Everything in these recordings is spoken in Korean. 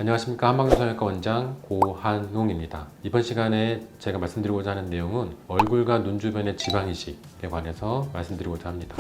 안녕하십니까. 한방노성형외과 원장 고한웅입니다. 이번 시간에 제가 말씀드리고자 하는 내용은 얼굴과 눈 주변의 지방이식에 관해서 말씀드리고자 합니다.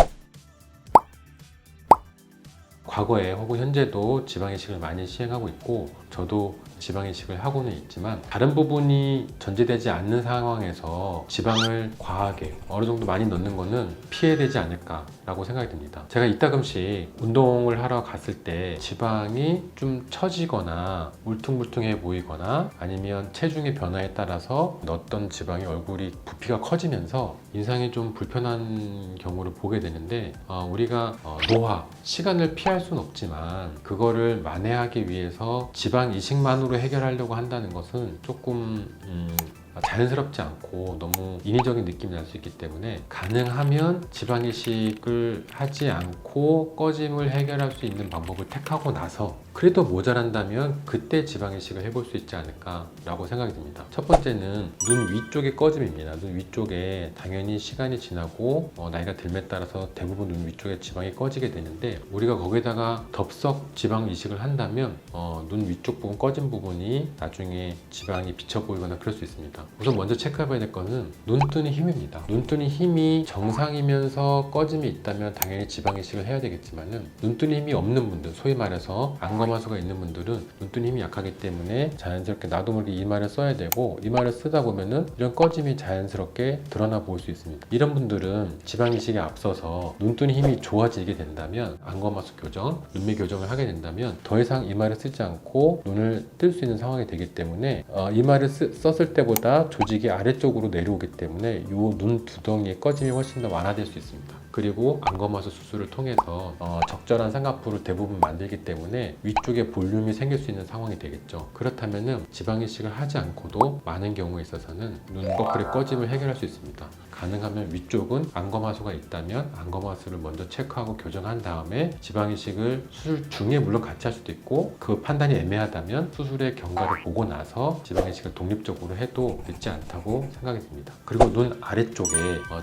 과거에 혹은 현재도 지방이식을 많이 시행하고 있고, 저도 지방이식을 하고는 있지만 다른 부분이 전제되지 않는 상황에서 지방을 과하게 어느 정도 많이 넣는 거는 피해되지 않을까 라고 생각이 듭니다. 제가 이따금씩 운동을 하러 갔을 때 지방이 좀 처지거나 울퉁불퉁해 보이거나 아니면 체중의 변화에 따라서 넣었던 지방이 얼굴이 부피가 커지면서 인상이 좀 불편한 경우를 보게 되는데, 우리가 노화, 시간을 피할 수는 없지만 그거를 만회하기 위해서 지방 이식만으로 해결하려고 한다는 것은 조금 자연스럽지 않고 너무 인위적인 느낌이 날 수 있기 때문에, 가능하면 지방 이식을 하지 않고 꺼짐을 해결할 수 있는 방법을 택하고 나서 그래도 모자란다면 그때 지방 이식을 해볼 수 있지 않을까 라고 생각이 듭니다. 첫 번째는 눈 위쪽의 꺼짐입니다. 눈 위쪽에 당연히 시간이 지나고 나이가 들에 따라서 대부분 눈 위쪽에 지방이 꺼지게 되는데, 우리가 거기다가 덥석 지방 이식을 한다면 눈 위쪽 부분 꺼진 부분이 나중에 지방이 비쳐 보이거나 그럴 수 있습니다. 우선 먼저 체크해봐야 될 거는 눈뜨는 힘입니다. 눈뜨는 힘이 정상이면서 꺼짐이 있다면 당연히 지방 이식을 해야 되겠지만은, 눈뜨는 힘이 없는 분들, 소위 말해서 안검하수가 있는 분들은 눈뜨는 힘이 약하기 때문에 자연스럽게 나도 모르게 이마를 써야 되고, 이마를 쓰다 보면은 이런 꺼짐이 자연스럽게 드러나 보일 수 있습니다. 이런 분들은 지방 이식에 앞서서 눈뜨는 힘이 좋아지게 된다면, 안검하수 교정, 눈매 교정을 하게 된다면 더 이상 이마를 쓰지 않고 눈을 뜰 수 있는 상황이 되기 때문에, 이마를 썼을 때보다 조직이 아래쪽으로 내려오기 때문에 이 눈 두덩이의 꺼짐이 훨씬 더 완화될 수 있습니다. 그리고 안검하수 수술을 통해서 적절한 쌍꺼풀을 대부분 만들기 때문에 위쪽에 볼륨이 생길 수 있는 상황이 되겠죠. 그렇다면 지방 이식을 하지 않고도 많은 경우에 있어서는 눈꺼풀의 꺼짐을 해결할 수 있습니다. 가능하면 위쪽은 안검하수가 있다면 안검하수를 먼저 체크하고 교정한 다음에 지방 이식을 수술 중에 물론 같이 할 수도 있고, 그 판단이 애매하다면 수술의 경과를 보고 나서 지방 이식을 독립적으로 해도 늦지 않다고 생각이 듭니다. 그리고 눈 아래쪽에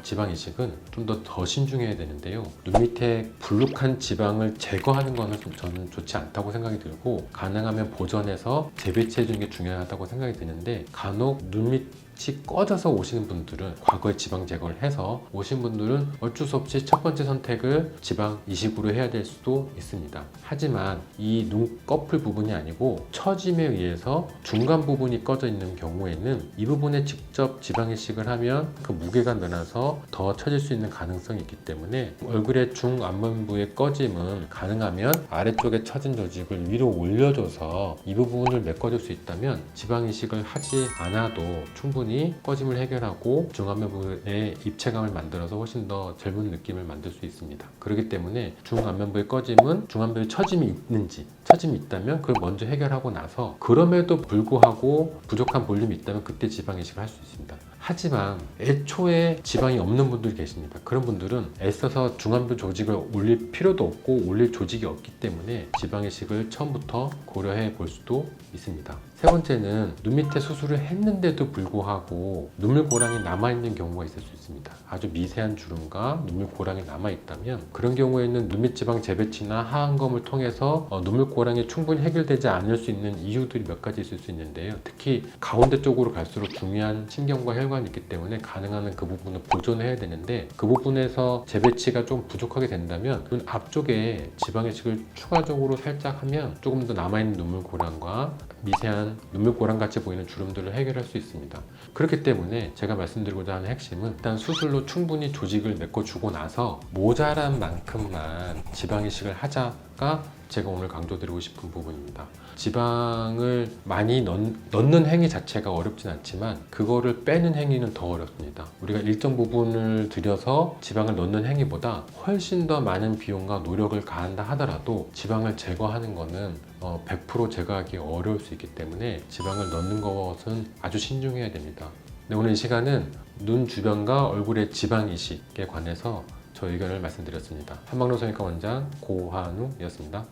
지방 이식은 좀 더 신중해야 되는데요. 눈 밑에 불룩한 지방을 제거하는 것은 저는 좋지 않다고 생각이 들고, 가능하면 보존해서 재배치해 주는 게 중요하다고 생각이 드는데, 간혹 눈 밑이 꺼져서 오시는 분들은, 과거에 지방 제거를 해서 오신 분들은 어쩔 수 없이 첫 번째 선택을 지방 이식으로 해야 될 수도 있습니다. 하지만 이 눈꺼풀 부분이 아니고 처짐에 의해서 중간 부분이 꺼져 있는 경우에는 이 부분에 직접 지방 이식을 하면 그 무게가 늘어나서 더 처질 수 있는 가능성이 있기 때문에, 얼굴의 중안면부의 꺼짐은 가능하면 아래쪽에 처진 조직을 위로 올려줘서 이 부분을 메꿔줄 수 있다면 지방 이식을 하지 않아도 충분히 꺼짐을 해결하고 중안면부의 입체감을 만들어서 훨씬 더 젊은 느낌을 만들 수 있습니다. 그렇기 때문에 중안면부의 꺼짐은 중안면부에 처짐이 있는지, 처짐이 있다면 그걸 먼저 해결하고 나서, 그럼에도 불구하고 부족한 볼륨이 있다면 그때 지방 이식을 할 수 있습니다. 하지만 애초에 지방이 없는 분들이 계십니다. 그런 분들은 애써서 중안부 조직을 올릴 필요도 없고 올릴 조직이 없기 때문에 지방 이식을 처음부터 고려해 볼 수도 있습니다. 세 번째는 눈 밑에 수술을 했는데도 불구하고 눈물고랑이 남아있는 경우가 있을 수 있습니다. 아주 미세한 주름과 눈물고랑이 남아있다면, 그런 경우에는 눈밑 지방 재배치나 하안검을 통해서 눈물고랑이 충분히 해결되지 않을 수 있는 이유들이 몇 가지 있을 수 있는데요. 특히 가운데 쪽으로 갈수록 중요한 신경과 혈관이 있기 때문에 가능한 그 부분을 보존해야 되는데, 그 부분에서 재배치가 좀 부족하게 된다면 눈 앞쪽에 지방 이식을 추가적으로 살짝 하면 조금 더 남아있는 눈물고랑과 미세한 눈물고랑 같이 보이는 주름들을 해결할 수 있습니다. 그렇기 때문에 제가 말씀드리고자 하는 핵심은, 일단 수술로 충분히 조직을 메꿔주고 나서 모자란 만큼만 지방 이식을 하자가 제가 오늘 강조드리고 싶은 부분입니다. 지방을 많이 넣는 행위 자체가 어렵진 않지만 그거를 빼는 행위는 더 어렵습니다. 우리가 일정 부분을 들여서 지방을 넣는 행위보다 훨씬 더 많은 비용과 노력을 가한다 하더라도 지방을 제거하는 거는 100% 제거하기 어려울 수 있기 때문에 지방을 넣는 것은 아주 신중해야 됩니다. 네, 오늘 이 시간은 눈 주변과 얼굴의 지방 이식에 관해서 저 의견을 말씀드렸습니다. 한방노성외과 원장 고한웅이었습니다.